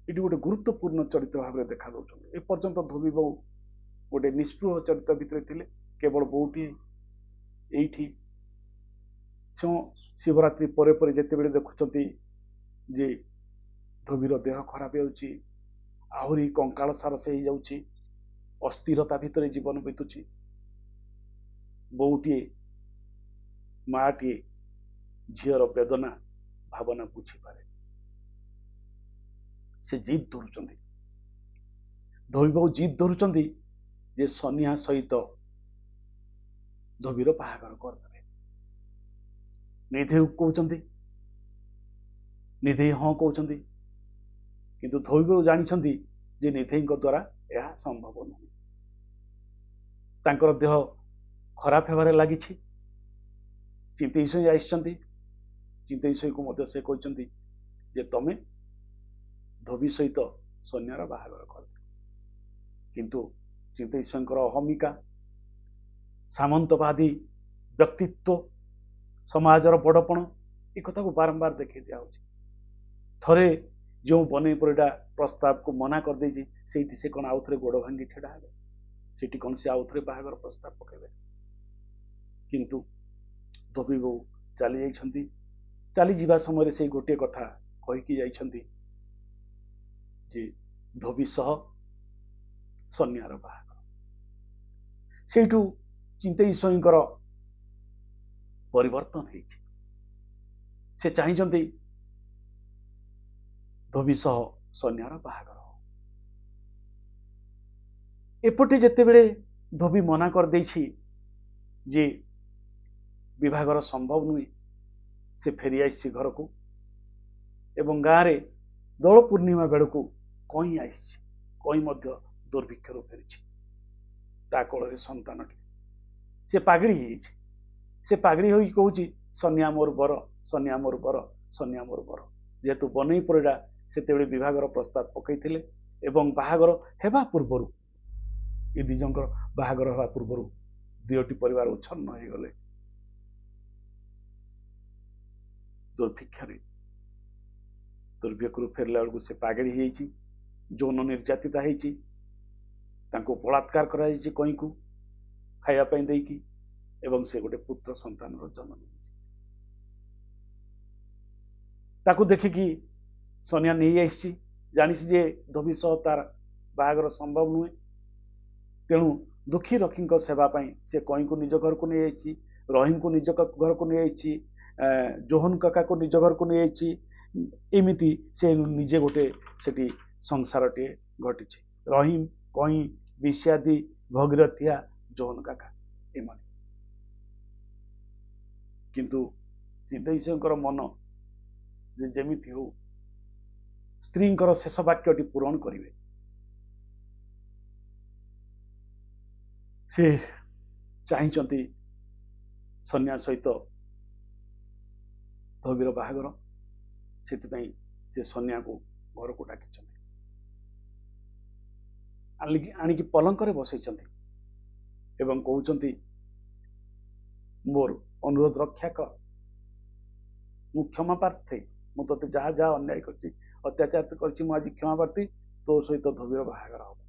ଏଠି ଗୋଟେ ଗୁରୁତ୍ୱପୂର୍ଣ୍ଣ ଚରିତ୍ର ଭାବରେ ଦେଖା ଦଉଛନ୍ତି। ଏପର୍ଯ୍ୟନ୍ତ ଧୋବି ବୋଉ ଗୋଟେ ନିଷ୍ପୃହ ଚରିତ୍ର ଭିତରେ ଥିଲେ, କେବଳ ବୋଉଟି ଏଇଠି ଶିବରାତ୍ରି ପରେ ପରେ ଯେତେବେଳେ ଦେଖୁଛନ୍ତି ଯେ ଧୋବିର ଦେହ ଖରାପ ହେଉଛି, ଆହୁରି କଙ୍କାଳ ସାର ସେ ହେଇଯାଉଛି, ଅସ୍ଥିରତା ଭିତରେ ଜୀବନ ବିତୁଛି, ବୋଉଟିଏ ମାଟିଏ ଝିଅର ବେଦନା ଭାବନା ବୁଝିପାରେ। ସେ ଜିଦ୍ ଧରୁଛନ୍ତି, ଧୋବି ବୋଉ ଜିଦ୍ ଧରୁଛନ୍ତି ଯେ ସନ୍ୟା ସହିତ ଧୋବିର ବାହାଘର କରିଦେବେ। ନିଧେଇ କହୁଛନ୍ତି, ନିଧେଇ ହଁ କହୁଛନ୍ତି, କିନ୍ତୁ ଧୋବି ବୋଉ ଜାଣିଛନ୍ତି ଯେ ନିଧେଇଙ୍କ ଦ୍ୱାରା ଏହା ସମ୍ଭବ ନୁହେଁ। ତାଙ୍କର ଦେହ ଖରାପ ହେବାରେ ଲାଗିଛି, ଚିନ୍ତେଇ ଶୋଇ ଆସିଛନ୍ତି। ଚିନ୍ତେଇ ଶୋଇକୁ ମଧ୍ୟ ସେ କହିଛନ୍ତି ଯେ ତମେ ଧୋବି ସହିତ ସନ୍ୟାର ବାହାଘର କରିଦିଅ। କିନ୍ତୁ ଚିନ୍ତେଇ ସ୍ୱୟଂଙ୍କର ଅହମିକା, ସାମନ୍ତବାଦୀ ବ୍ୟକ୍ତିତ୍ୱ, ସମାଜର ବଡପଣ, ଏ କଥାକୁ ବାରମ୍ବାର ଦେଖେଇ ଦିଆହଉଛି। ଥରେ ଯେଉଁ ବନେଇ ପରିଡ଼ା ପ୍ରସ୍ତାବକୁ ମନା କରିଦେଇଛି, ସେଇଠି ସେ କଣ ଆଉଥରେ ଗୋଡ ଭାଙ୍ଗି ଛିଡା ହେବେ? ସେଠି କଣ ସେ ଆଉଥରେ ବାହାଘର ପ୍ରସ୍ତାବ ପକେଇବେ? କିନ୍ତୁ ଧୋବି ବୋଉ ଚାଲି ଯାଇଛନ୍ତି। ଚାଲିଯିବା ସମୟରେ ସେଇ ଗୋଟିଏ କଥା କହିକି ଯାଇଛନ୍ତି ଯେ ଧୋବି ସହ ସନ୍ୟାର ବାହାଘର। ସେଇଠୁ ଚିନ୍ତେଇ ସ୍ୱୟଂଙ୍କର ପରିବର୍ତ୍ତନ ହେଇଛି। ସେ ଚାହିଁଛନ୍ତି ଧୋବି ସହ ସନ୍ୟାର ବାହାଘର। ଏପଟେ ଯେତେବେଳେ ଧୋବି ମନା କରିଦେଇଛି ଯେ ବିବାହର ସମ୍ଭବ ନୁହେଁ, ସେ ଫେରି ଆସିଛି ଘରକୁ ଏବଂ ଗାଁରେ ଦୋଳ ପୂର୍ଣ୍ଣିମା ବେଳକୁ କଇଁ ଆସିଛି। କଇଁ ମଧ୍ୟ ଦୁର୍ଭିକ୍ଷରୁ ଫେରିଛି, ତା କୋଳରେ ସନ୍ତାନଟି। ସେ ପାଗଳି ହେଇଯାଇଛି। ସେ ପାଗଳି ହୋଇକି କହୁଛି ସନିଆ ମୋର ବର, ସନିଆ ମୋର ବର, ସନିଆ ମୋର ବର। ଯେହେତୁ ବନେଇ ପରିଡ଼ା ସେତେବେଳେ ବିଭାଘର ପ୍ରସ୍ତାବ ପକାଇଥିଲେ ଏବଂ ବାହାଘର ହେବା ପୂର୍ବରୁ ଏ ଦି ଜଣଙ୍କର ବାହାଘର ହେବା ପୂର୍ବରୁ ଦୁଇଟି ପରିବାର ଉଚ୍ଛନ୍ନ ହେଇଗଲେ ଦୁର୍ଭିକ୍ଷରୁ ଫେରିଲା ବେଳକୁ ସେ ପାଗେଳି ହେଇଯାଇଛି, ଯୌନ ନିର୍ଯାତିତା ହେଇଛି, ତାଙ୍କୁ ବଳାତ୍କାର କରାଯାଇଛି କଇଁକୁ ଖାଇବା ପାଇଁ ଦେଇକି, ଏବଂ ସେ ଗୋଟେ ପୁତ୍ର ସନ୍ତାନର ଜନ୍ମ ନେଇଛି। ତାକୁ ଦେଖିକି ସନିଆ ନେଇ ଆସିଛି, ଜାଣିଛି ଯେ ଧୋବି ସହ ତାର ବାହାଘର ସମ୍ଭବ ନୁହେଁ। ତେଣୁ ଦୁଃଖୀ ରକ୍ଷୀଙ୍କ ସେବା ପାଇଁ ସେ କଇଁକୁ ନିଜ ଘରକୁ ନେଇଯାଇଛି, ରହିମକୁ ନିଜ ଘରକୁ ନେଇଯାଇଛି, ଜୋହନ କାକାକୁ ନିଜ ଘରକୁ ନେଇଯାଇଛି। ଏମିତି ସେ ନିଜେ ଗୋଟେ ସେଠି ସଂସାରଟିଏ ଘଟିଛି। ରହିମ, କଇଁ, ବିଷାଦି, ଭଗୀରଥିଆ, ଜୋହନ କାକା ଏମାନେ। କିନ୍ତୁ ଚିନ୍ତେଶ୍ୱରଙ୍କର ମନ ଯେ ଯେମିତି ହଉ ସ୍ତ୍ରୀଙ୍କର ଶେଷ ବାକ୍ୟଟି ପୂରଣ କରିବେ। ସେ ଚାହିଁଛନ୍ତି ସନ୍ୟା ସହିତ ଧୋବିର ବାହାଘର, ସେଥିପାଇଁ ସେ ସନ୍ୟାକୁ ଘରକୁ ଡାକିଛନ୍ତି, ଆଣିକି ପଲଙ୍କରେ ବସେଇଛନ୍ତି ଏବଂ କହୁଛନ୍ତି ମୋର ଅନୁରୋଧ ରକ୍ଷା କର, ମୁଁ କ୍ଷମା ପ୍ରାର୍ଥୀ, ମୁଁ ତୋତେ ଯାହା ଯାହା ଅନ୍ୟାୟ କରିଛି, ଅତ୍ୟାଚାର କରିଛି, ମୁଁ ଆଜି କ୍ଷମା ପ୍ରାର୍ଥୀ, ତୋ ସହିତ ଧୋବିର ବାହାଘର ହବ।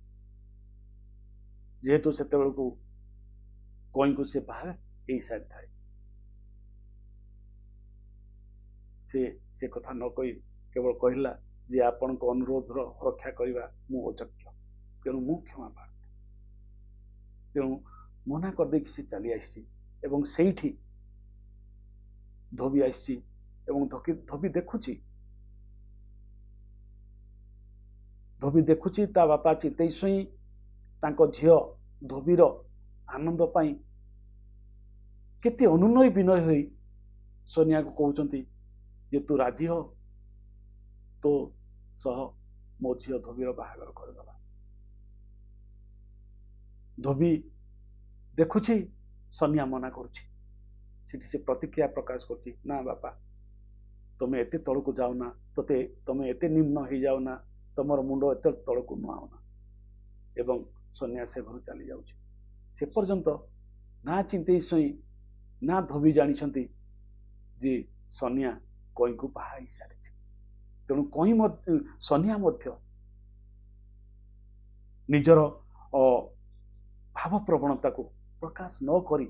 ଯେହେତୁ ସେତେବେଳକୁ କଇଁକୁ ସେ ବାହା ହେଇସାରିଥାଏ, ସେ କଥା ନ କହି କେବଳ କହିଲା ଯେ ଆପଣଙ୍କ ଅନୁରୋଧର ରକ୍ଷା କରିବା ମୁଁ ଅଯୋଗ୍ୟ, ତେଣୁ ମୁଁ କ୍ଷମା ପ୍ରାର୍ଥୀ। ତେଣୁ ମନା କରିଦେଇକି ସେ ଚାଲି ଆସିଛି ଏବଂ ସେଇଠି ଧୋବି ଆସିଛି ଏବଂ ଧୋବି ଦେଖୁଛି ତା ବାପା ଚିନ୍ତେଶ୍ୱର ତାଙ୍କ ଝିଅ ଧୋବିର ଆନନ୍ଦ ପାଇଁ କେତେ ଅନୁନୟ ବିନୟ ହୋଇ ସନିଆକୁ କହୁଛନ୍ତି ଯେ ତୁ ରାଜି ହ, ତୋ ସହ ମୋ ଝିଅ ଧୋବିର ବାହାଘର କରିଦେବା। ଧୋବି ଦେଖୁଛି ସନିଆ ମନା କରୁଛି, ସେଠି ସେ ପ୍ରତିକ୍ରିୟା ପ୍ରକାଶ କରୁଛି, ନା ବାପା ତମେ ଏତେ ତଳକୁ ଯାଉନା, ତମେ ଏତେ ନିମ୍ନ ହେଇଯାଉନା, ତମର ମୁଣ୍ଡ ଏତେ ତଳକୁ ନୁଆଉନା। ଏବଂ ସନ୍ୟା ସେ ଘରୁ ଚାଲି ଯାଉଛି। ସେ ପର୍ଯ୍ୟନ୍ତ ନା ଚିନ୍ତେଶ୍ୱର ନା ଧୋବି ଜାଣିଛନ୍ତି ଯେ ସନିଆ କଇଁକୁ ବାହା ହେଇସାରିଛି। ତେଣୁ ସନିଆ ମଧ୍ୟ ନିଜର ଭାବ ପ୍ରବଣତାକୁ ପ୍ରକାଶ ନ କରି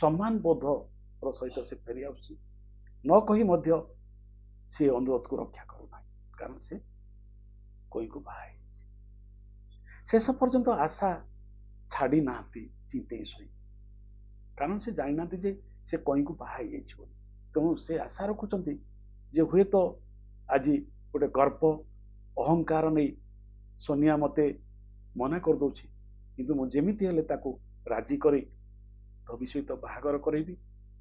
ସମ୍ମାନ ବୋଧର ସହିତ ସେ ଫେରି ଆସୁଛି, ନ କହି ମଧ୍ୟ ସେ ଅନୁରୋଧକୁ ରକ୍ଷା କରୁନାହିଁ, କାରଣ ସେ କଇଁକୁ ବାହା ହେଇଛି। ଶେଷ ପର୍ଯ୍ୟନ୍ତ ଆଶା ଛାଡି ନାହାନ୍ତି ଚିନ୍ତେଶ୍ୱର, କାରଣ ସେ ଜାଣିନାହାନ୍ତି ଯେ ସେ କଇଁକୁ ବାହା ହେଇଯାଇଛି ବୋଲି। ତେଣୁ ସେ ଆଶା ରଖୁଛନ୍ତି ଯେ ହୁଏତ ଆଜି ଗୋଟେ ଗର୍ବ ଅହଙ୍କାର ନେଇ ସନିଆ ମତେ ମନା କରିଦଉଛି, କିନ୍ତୁ ମୁଁ ଯେମିତି ହେଲେ ତାକୁ ରାଜି କରି ଧୋବି ସହିତ ବାହାଘର କରାଇବି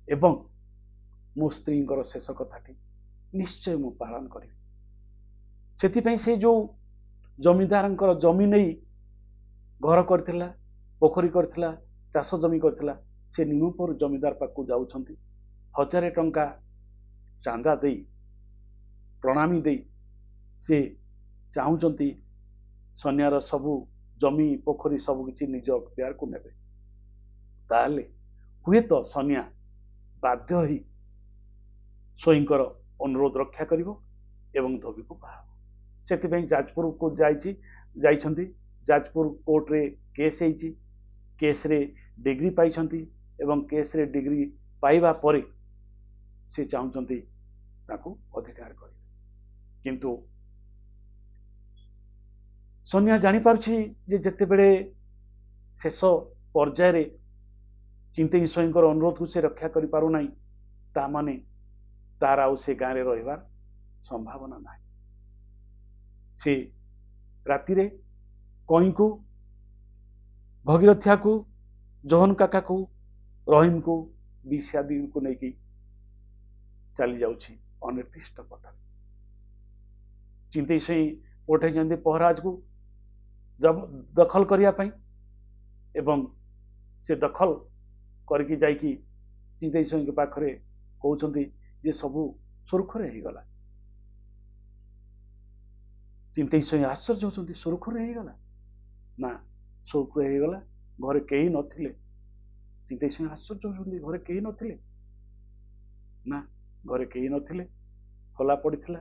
ଏବଂ ମୋ ସ୍ତ୍ରୀଙ୍କର ଶେଷ କଥାଟି ନିଶ୍ଚୟ ମୁଁ ପାଳନ କରିବି। ସେଥିପାଇଁ ସେ ଯୋଉ ଜମିଦାରଙ୍କର ଜମି ନେଇ ଘର କରିଥିଲା, ପୋଖରୀ କରିଥିଲା, ଚାଷ ଜମି କରିଥିଲା, ସେ ନିମପୁର ଜମିଦାର ପାଖକୁ ଯାଉଛନ୍ତି। 1000 ଟଙ୍କା ଚାନ୍ଦା ଦେଇ, ପ୍ରଣାମୀ ଦେଇ ସେ ଚାହୁଁଛନ୍ତି ସନିଆର ସବୁ ଜମି ପୋଖରୀ ସବୁ କିଛି ନିଜ ଅକ୍ତିଆରକୁ ନେବେ। ତାହେଲେ ହୁଏତ ସନିଆ ବାଧ୍ୟ ହୋଇ ସ୍ୱୟଂଙ୍କର ଅନୁରୋଧ ରକ୍ଷା କରିବ ଏବଂ ଧୋବିକୁ ବାହା ହେବ। ସେଥିପାଇଁ ଯାଜପୁରକୁ ଯାଇଛନ୍ତି। ଯାଜପୁର କୋର୍ଟରେ କେସ୍ ହେଇଛି, କେସ୍ରେ ଡିଗ୍ରୀ ପାଇଛନ୍ତି ଏବଂ କେସ୍ରେ ଡିଗ୍ରୀ ପାଇବା ପରେ ସେ ଚାହୁଁଛନ୍ତି ତାକୁ ଅଧିକାର କରିବେ। କିନ୍ତୁ ସନିଆ ଜାଣିପାରୁଛି ଯେ ଯେତେବେଳେ ଶେଷ ପର୍ଯ୍ୟାୟରେ ଚିନ୍ତେଶ୍ୱରଙ୍କର ଅନୁରୋଧକୁ ସେ ରକ୍ଷା କରିପାରୁନାହିଁ, ତା ମାନେ ତାର ଆଉ ସେ ଗାଁରେ ରହିବାର ସମ୍ଭାବନା ନାହିଁ। ସେ ରାତିରେ କଇଁକୁ, ଭଗୀରଥିଆକୁ, ଜୋହନ କାକାକୁ, ରହିମକୁ, ବିଷାଦୀକୁ ନେଇକି ଚାଲି ଯାଉଛି ଅନିର୍ଦ୍ଦିଷ୍ଟ ପଥରେ। ଚିନ୍ତେଶ୍ୱର ପଠେଇଛନ୍ତି ପହରାଜକୁ ଦଖଲ କରିବା ପାଇଁ ଏବଂ ସେ ଦଖଲ କରିକି ଯାଇକି ଚିନ୍ତେଶ୍ୱରଙ୍କ ପାଖରେ କହୁଛନ୍ତି ଯେ ସବୁ ସୁରୁଖୁରୁରେ ହେଇଗଲା। ଚିନ୍ତେଇ ସ୍ୱୟଂ ଆଶ୍ଚର୍ଯ୍ୟ ହଉଛନ୍ତି, ସୁରୁଖୁରୁରେ ହେଇଗଲା? ନା, ସୁରୁଖୁରୁରେ ହେଇଗଲା, ଘରେ କେହି ନଥିଲେ। ଚିନ୍ତେଇ ସ୍ୱୟଂ ଆଶ୍ଚର୍ଯ୍ୟ ହଉଛନ୍ତି, ଘରେ କେହି ନଥିଲେ? ନା, ଘରେ କେହି ନଥିଲେ, ଖୋଲା ପଡିଥିଲା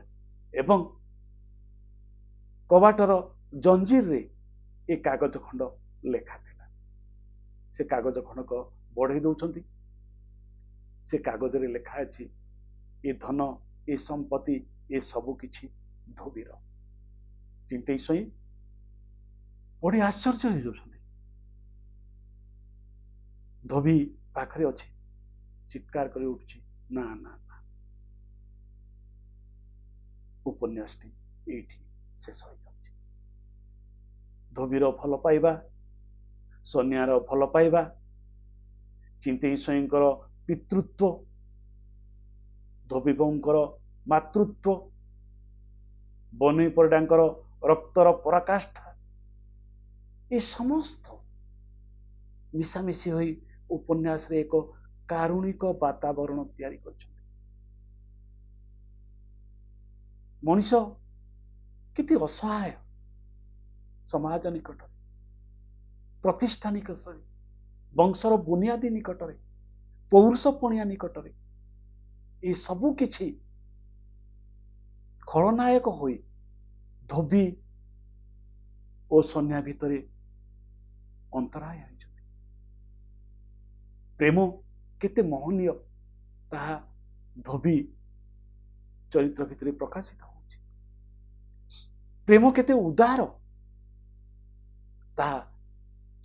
ଏବଂ କବାଟର ଜଞ୍ଜିରରେ ଏ କାଗଜ ଖଣ୍ଡ ଲେଖା ଥିଲା। ସେ କାଗଜ ଖଣ୍ଡକ ବଢେଇ ଦଉଛନ୍ତି। ସେ କାଗଜରେ ଲେଖା ଅଛି, ଏ ଧନ, ଏ ସମ୍ପତ୍ତି, ଏ ସବୁ କିଛି ଧୋବିର। ଚିନ୍ତେଇ ସ୍ୱୟଂ ବଢି ଆଶ୍ଚର୍ଯ୍ୟ ହେଇଯାଉଛନ୍ତି। ଧୋବି ପାଖରେ ଅଛି, ଚିତ୍କାର କରି ଉଠୁଛି, ନା ନା ନା, ଉପନ୍ୟାସଟି ଏଇଠି ଶେଷ ହେଇଯାଉଛି। ଧୋବିର ଭଲ ପାଇବା, ସନ୍ୟାର ଭଲ ପାଇବା, ଚିନ୍ତେଇ ସ୍ୱୟଂଙ୍କର ପିତୃତ୍ୱ, ଧୋବି ବୋଉଙ୍କର ମାତୃତ୍ୱ, ବନେଇ ପରିଡ଼ାଙ୍କର ରକ୍ତର ପରାକାଷ୍ଠା, ଏ ସମସ୍ତ ମିଶାମିଶି ହୋଇ ଉପନ୍ୟାସରେ ଏକ କାରୁଣିକ ବାତାବରଣ ତିଆରି କରିଛନ୍ତି। ମଣିଷ କେତେ ଅସହାୟ ସମାଜ ନିକଟରେ, ପ୍ରତିଷ୍ଠା ନିକଟରେ, ବଂଶର ବୁନିଆଦି ନିକଟରେ, ପୌରୁଷ ପଣିଆ ନିକଟରେ, ଏ ସବୁ କିଛି ଖଳନାୟକ ହୋଇ ଧୋବି ଓ ସନ୍ୟା ଭିତରେ ଅନ୍ତରାୟ ହୋଇଛନ୍ତି। ପ୍ରେମ କେତେ ମହନୀୟ ତାହା ଧୋବି ଚରିତ୍ର ଭିତରେ ପ୍ରକାଶିତ ହଉଛି। ପ୍ରେମ କେତେ ଉଦାର ତାହା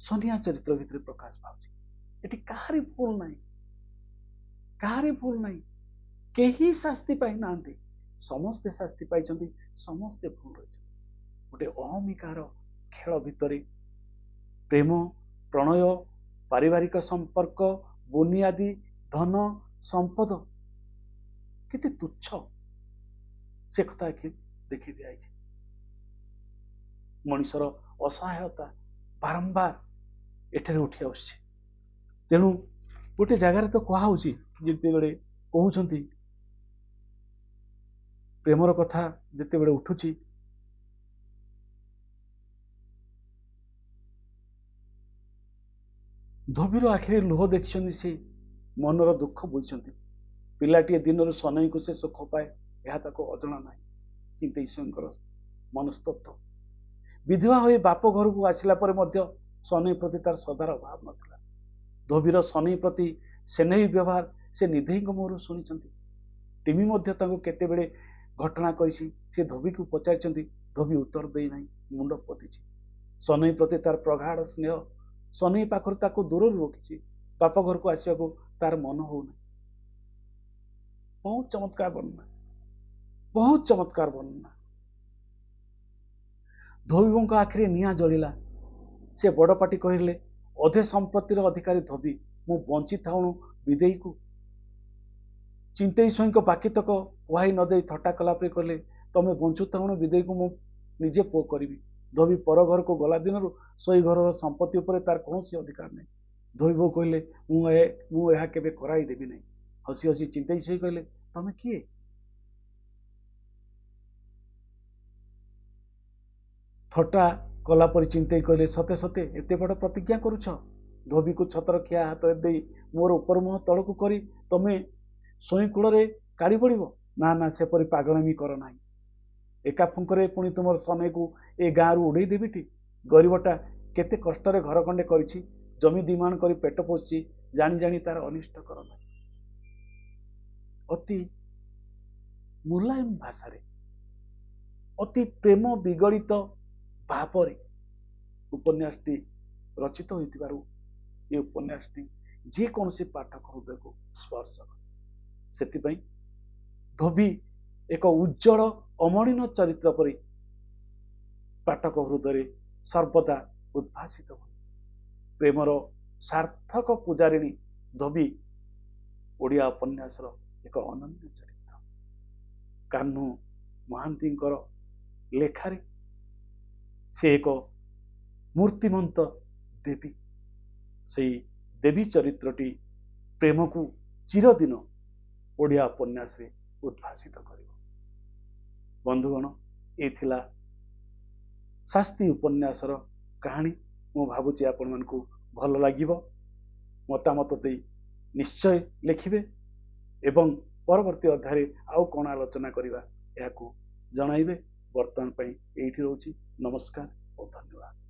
ସନ୍ୟା ଚରିତ୍ର ଭିତରେ ପ୍ରକାଶ ପାଉଛି। ଏଠି କାହାରି ଭୁଲ ନାହିଁ, କାହାରି ଭୁଲ ନାହିଁ। କେହି ଶାସ୍ତି ପାଇନାହାନ୍ତି, ସମସ୍ତେ ଶାସ୍ତି ପାଇଛନ୍ତି, ସମସ୍ତେ ଭୁଲ ରହିଛନ୍ତି। ଗୋଟେ ଅହମିକାର ଖେଳ ଭିତରେ ପ୍ରେମ, ପ୍ରଣୟ, ପାରିବାରିକ ସମ୍ପର୍କ, ବୁନିଆଦି, ଧନ, ସମ୍ପଦ କେତେ ତୁଚ୍ଛ ସେ କଥା ଦେଖି ଦିଆଯାଇଛି। ମଣିଷର ଅସହାୟତା ବାରମ୍ବାର ଏଠାରେ ଉଠି ଆସୁଛି। ତେଣୁ ଗୋଟେ ଜାଗାରେ ତ କୁହାହଉଛି, ଯେତେବେଳେ କହୁଛନ୍ତି ପ୍ରେମର କଥା ଯେତେବେଳେ ଉଠୁଛି, ଧୋବିର ଆଖିରେ ଲୁହ ଦେଖିଛନ୍ତି, ସେ ମନର ଦୁଃଖ ବୁଝିଛନ୍ତି। ପିଲାଟିଏ ଦିନରୁ ସନଇକୁ ସେ ସୁଖ ପାଏ, ଏହା ତାକୁ ଅଜଣା ନାହିଁ। ଚିନ୍ତେଇ ସ୍ୱୟଂଙ୍କର ମନସ୍ତତ୍ୱ। ବିଧବା ହୋଇ ବାପ ଘରକୁ ଆସିଲା ପରେ ମଧ୍ୟ ସନଇ ପ୍ରତି ତାର ଶ୍ରଦ୍ଧାର ଅଭାବ ନଥିଲା। ଧୋବିର ସନଇ ପ୍ରତି ସ୍ନେହୀ ବ୍ୟବହାର ସେ ନିଧେଇଙ୍କ ମୁହଁରୁ ଶୁଣିଛନ୍ତି। ତିମି ମଧ୍ୟ ତାଙ୍କୁ କେତେବେଳେ ଘଟଣା କରିଛି, ସେ ଧୋବିକୁ ପଚାରିଛନ୍ତି। ଧୋବି ଉତ୍ତର ଦେଇନାହିଁ, ମୁଣ୍ଡ ପୋତିଛି। ସନଇ ପ୍ରତି ତାର ପ୍ରଗାଢ଼ ସ୍ନେହ ସନଇ ପାଖରୁ ତାକୁ ଦୂରରୁ ରୋକିଛି। ବାପ ଘରକୁ ଆସିବାକୁ ତାର ମନ ହଉନାହିଁ। ବହୁତ ଚମତ୍କାର ବର୍ଣ୍ଣନା, ବହୁତ ଚମତ୍କାର ବର୍ଣ୍ଣନା। ଧୋବିଙ୍କ ଆଖିରେ ନିଆଁ ଜଳିଲା। ସେ ବଡ ପାଟି କହିଲେ, ଅଧେ ସମ୍ପତ୍ତିର ଅଧିକାରୀ ଧୋବି, ମୁଁ ବଞ୍ଚିଥାଉଣୁ ବିଦେଇକୁ। ଚିନ୍ତେଇ ସ୍ୱୟଂଙ୍କ ବାକିତକ କୁହାଇ ନ ଦେଇ ଥଟ୍ଟା କଲା ପରି କହିଲେ, ତମେ ବଞ୍ଚୁଥାଉଣୁ ବିଦେଇକୁ ମୁଁ ନିଜେ ପୁଅ କରିବି। ଧୋବି ପର ଘରକୁ ଗଲା ଦିନରୁ ସେଇ ଘରର ସମ୍ପତ୍ତି ଉପରେ ତାର କୌଣସି ଅଧିକାର ନାହିଁ। ଧୋବି ବୋଉ କହିଲେ, ମୁଁ ଏହା କେବେ କରାଇ ଦେବି ନାହିଁ। ହସି ହସି ଚିନ୍ତେଇ ସ୍ୱୟଂ କହିଲେ, ତମେ କିଏ? ଥଟ୍ଟା କଲା ପରି ଚିନ୍ତେଇ କହିଲେ, ସତେ ସତେ ଏତେ ବଡ଼ ପ୍ରତିଜ୍ଞା କରୁଛ? ଧୋବିକୁ ଛତର ଖିଆ ହାତରେ ଦେଇ ମୋର ଉପର ମୁହଁ ତଳକୁ କରି ତମେ ସ୍ୱଇଁ କୂଳରେ କାଢ଼ି ପଡ଼ିବ? ନା ନା, ସେପରି ପାଗଳାମି କର ନାହିଁ। ଏକା ଫୁଙ୍କରେ ପୁଣି ତୁମର ସନଇକୁ ଏ ଗାଁରୁ ଉଡ଼େଇ ଦେବିଟି? ଗରିବଟା କେତେ କଷ୍ଟରେ ଘର ଖଣ୍ଡେ କରିଛି, ଜମି ଦିମାଣ କରି ପେଟ ପୋଷିଛି, ଜାଣି ଜାଣି ତାର ଅନିଷ୍ଟ କର ନାହିଁ। ଅତି ମୁଲାୟମ ଭାଷାରେ, ଅତି ପ୍ରେମ ବିଗଳିତ ଭାବରେ ଉପନ୍ୟାସଟି ରଚିତ ହୋଇଥିବାରୁ ଏ ଉପନ୍ୟାସଟି ଯେକୌଣସି ପାଠକ ହୃଦୟକୁ ସ୍ପର୍ଶ କରେ। ସେଥିପାଇଁ ଧୋବି ଏକ ଉଜ୍ଜଳ ଅମଳିନ ଚରିତ୍ର ପରି ପାଠକ ହୃଦୟରେ ସର୍ବଦା ଉଦ୍ଭାସିତ ହୁଏ। ପ୍ରେମର ସାର୍ଥକ ପୂଜାରିଣୀ ଧୋବି ଓଡ଼ିଆ ଉପନ୍ୟାସର ଏକ ଅନନ୍ୟ ଚରିତ୍ର। କାହ୍ନୁ ମହାନ୍ତିଙ୍କର ଲେଖାରେ ସେ ଏକ ମୂର୍ତ୍ତିମନ୍ତ ଦେବୀ। ସେଇ ଦେବୀ ଚରିତ୍ରଟି ପ୍ରେମକୁ ଚିରଦିନ ଓଡ଼ିଆ ଉପନ୍ୟାସରେ ଉଦ୍ଭାସିତ କରିବ। ବନ୍ଧୁଗଣ, ଏ ଥିଲା ଶାସ୍ତି ଉପନ୍ୟାସର କାହାଣୀ। ମୁଁ ଭାବୁଛି ଆପଣମାନଙ୍କୁ ଭଲ ଲାଗିବ। ମତାମତ ଦେଇ ନିଶ୍ଚୟ ଲେଖିବେ ଏବଂ ପରବର୍ତ୍ତୀ ଅଧ୍ୟାୟରେ ଆଉ କ'ଣ ଆଲୋଚନା କରିବା ଏହାକୁ ଜଣାଇବେ। ବର୍ତ୍ତମାନ ପାଇଁ ଏଇଠି ରହୁଛି। ନମସ୍କାର ଓ ଧନ୍ୟବାଦ।